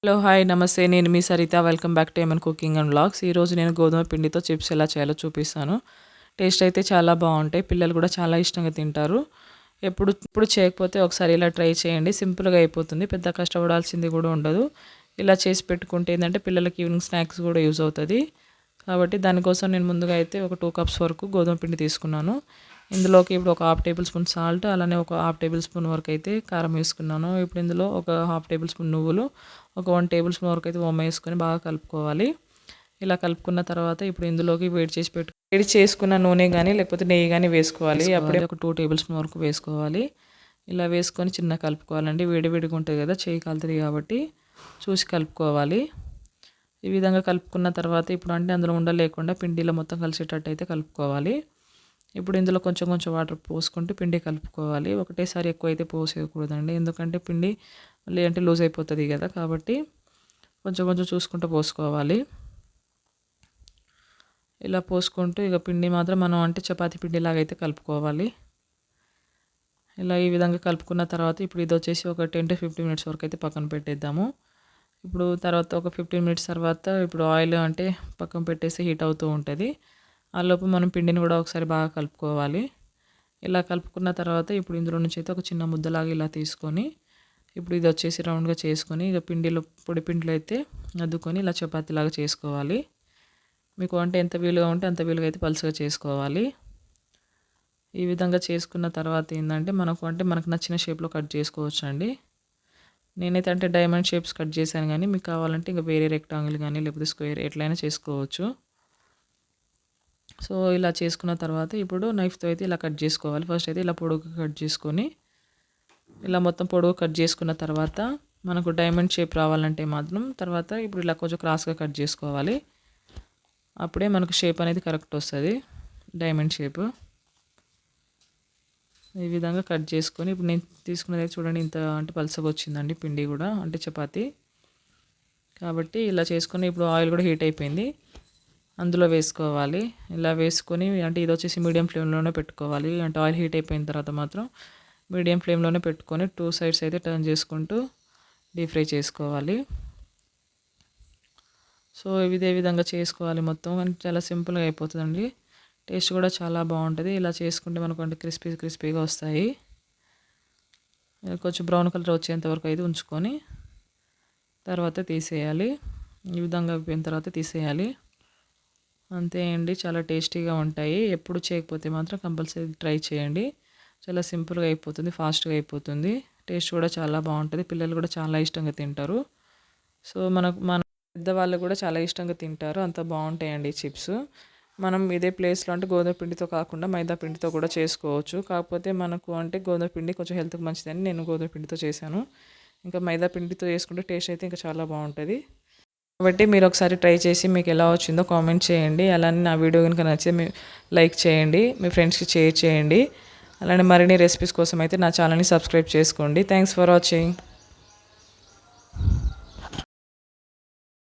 Hello! Hi! నమస్తే. నేను మీ Saritha. Welcome back to ఏమన్ కుకింగ్ అండ్ వ్లాగ్స్. ఈరోజు నేను గోధుమ పిండితో చిప్స్ ఎలా చేయాలో చూపిస్తాను. టేస్ట్ అయితే చాలా బావుంటాయి. పిల్లలు కూడా చాలా ఇష్టంగా తింటారు. ఇప్పుడు చేయకపోతే ఒకసారి ఇలా ట్రై చేయండి. సింపుల్‌గా అయిపోతుంది. పెద్ద కష్టపడాల్సింది కూడా ఉండదు. ఇలా చేసి పెట్టుకుంటే ఏందంటే పిల్లలకి ఈవినింగ్ స్నాక్స్ కూడా యూజ్ అవుతది. కాబట్టి దానికోసం నేను ముందుగా అయితే ఒక 2 కప్స్ వరకు గోధుమ పిండి తీసుకున్నాను. ఇందులోకి ఇప్పుడు ఒక హాఫ్ టేబుల్ స్పూన్ సాల్ట్, అలానే ఒక హాఫ్ టేబుల్ స్పూన్ వరకు అయితే కారం వేసుకున్నాను. ఇప్పుడు ఇందులో ఒక హాఫ్ టేబుల్ స్పూన్ నువ్వులు, ఒక 1 టేబుల్ స్పూన్ వరకు అయితే ఓమ వేసుకొని బాగా కలుపుకోవాలి. ఇలా కలుపుకున్న తర్వాత ఇప్పుడు ఇందులోకి వేడి చేసుకున్న నూనె గానీ, లేకపోతే నెయ్యి గానీ వేసుకోవాలి. అప్పుడే ఒక 2 టేబుల్ స్పూన్ వరకు వేసుకోవాలి. ఇలా వేసుకొని చిన్నగా కలుపుకోవాలండి. వేడి వేడిగా ఉంటుంది కదా, చెయ్యి కాలుతది కాబట్టి చూసి కలుపుకోవాలి. ఈ విధంగా కలుపుకున్న తర్వాత ఇప్పుడు అంటే అందులో ఉండలు లేకుండా పిండిలో మొత్తం కలిసేటట్టు అయితే కలుపుకోవాలి. ఇప్పుడు ఇందులో కొంచెం కొంచెం వాటర్ పోసుకుంటూ పిండి కలుపుకోవాలి. ఒకటేసారి ఎక్కువైతే పోసేయకూడదండి. ఎందుకంటే పిండి లేదంటే లూజ్ అయిపోతది కదా, కాబట్టి కొంచెం కొంచెం చూసుకుంటూ పోసుకోవాలి. ఇలా పోసుకుంటూ ఇక పిండి మాత్రం మనం అంటే చపాతీ పిండిలాగా అయితే కలుపుకోవాలి. ఇలా ఈ విధంగా కలుపుకున్న తర్వాత ఇప్పుడు ఇది వచ్చేసి ఒక 10-15 మినిట్స్ వరకు అయితే పక్కన పెట్టేద్దాము. ఇప్పుడు తర్వాత ఒక 15 మినిట్స్ తర్వాత ఇప్పుడు ఆయిల్ అంటే పక్కన పెట్టేసి హీట్ అవుతూ ఉంటుంది. ఆలోపు మనం పిండిని కూడా ఒకసారి బాగా కలుపుకోవాలి. ఇలా కలుపుకున్న తర్వాత ఇప్పుడు ఇందులో నుంచి అయితే ఒక చిన్న ముద్దలాగా ఇలా తీసుకొని ఇప్పుడు ఇది వచ్చేసి రౌండ్గా చేసుకొని ఇక పొడి పిండిలో అయితే అద్దుకొని ఇలా చపాతీలాగా చేసుకోవాలి. మీకు అంటే ఎంత వీలుగా ఉంటే అంత వీలుగా అయితే పలుచగా చేసుకోవాలి. ఈ విధంగా చేసుకున్న తర్వాత ఏంటంటే మనకు నచ్చిన షేప్లో కట్ చేసుకోవచ్చు అండి. నేనైతే అంటే డైమండ్ షేప్స్ కట్ చేశాను, కానీ మీకు కావాలంటే ఇంకా వేరే రెక్టాంగిల్ కానీ లేకపోతే స్క్వేర్ ఎట్లయినా చేసుకోవచ్చు. సో ఇలా చేసుకున్న తర్వాత ఇప్పుడు నైఫ్తో అయితే ఇలా కట్ చేసుకోవాలి. ఫస్ట్ అయితే ఇలా పొడుగు కట్ చేసుకొని ఇలా మొత్తం పొడుగు కట్ చేసుకున్న తర్వాత మనకు డైమండ్ షేప్ రావాలంటే మాత్రం తర్వాత ఇప్పుడు ఇలా కొంచెం క్రాస్గా కట్ చేసుకోవాలి. అప్పుడే మనకు షేప్ అనేది కరెక్ట్ వస్తుంది, డైమండ్ షేప్. ఈ విధంగా కట్ చేసుకొని ఇప్పుడు నేను తీసుకున్నది చూడండి, ఇంత అంటే పలుచగా వచ్చిందండి పిండి కూడా, అంటే చపాతీ. కాబట్టి ఇలా చేసుకొని ఇప్పుడు ఆయిల్ కూడా హీట్ అయిపోయింది, అందులో వేసుకోవాలి. ఇలా వేసుకొని అంటే ఇది వచ్చేసి మీడియం ఫ్లేమ్లోనే పెట్టుకోవాలి. అంటే ఆయిల్ హీట్ అయిపోయిన తర్వాత మాత్రం మీడియం ఫ్లేమ్లోనే పెట్టుకొని 2 సైడ్స్ అయితే టర్న్ చేసుకుంటూ డీప్ ఫ్రై చేసుకోవాలి. సో ఇదే విధంగా చేసుకోవాలి మొత్తం. చాలా సింపుల్గా అయిపోతుందండి. టేస్ట్ కూడా చాలా బాగుంటుంది. ఇలా చేసుకుంటే మనకు అంటే క్రిస్పీగా వస్తాయి. కొంచెం బ్రౌన్ కలర్ వచ్చేంత వరకు అయితే ఉంచుకొని తర్వాత తీసేయాలి. ఈ విధంగా అయిపోయిన తర్వాత తీసేయాలి. అంతే అండి, చాలా టేస్టీగా ఉంటాయి. ఎప్పుడు చేయకపోతే మాత్రం కంపల్సరీ ట్రై చేయండి. చాలా సింపుల్గా అయిపోతుంది, ఫాస్ట్గా అయిపోతుంది. టేస్ట్ కూడా చాలా బాగుంటుంది. పిల్లలు కూడా చాలా ఇష్టంగా తింటారు. సో మన పెద్దవాళ్ళు కూడా చాలా ఇష్టంగా తింటారు. అంత బాగుంటాయండి చిప్స్. మనం ఇదే ప్లేస్లో అంటే గోధుమ పిండితో కాకుండా మైదా పిండితో కూడా చేసుకోవచ్చు. కాకపోతే మనకు అంటే గోధుమ పిండి కొంచెం హెల్త్కి మంచిదని నేను గోధుమ పిండితో చేశాను. ఇంకా మైదా పిండితో చేసుకుంటే టేస్ట్ అయితే ఇంకా చాలా బాగుంటుంది. కాబట్టి మీరు ఒకసారి ట్రై చేసి మీకు ఎలా వచ్చిందో కామెంట్ చేయండి. అలానే నా వీడియో కనుక నచ్చితే లైక్ చేయండి, మీ ఫ్రెండ్స్కి షేర్ చేయండి. అలానే మరిన్ని రెసిపీస్ కోసం అయితే నా ఛానల్ని సబ్స్క్రైబ్ చేసుకోండి. Thanks for watching.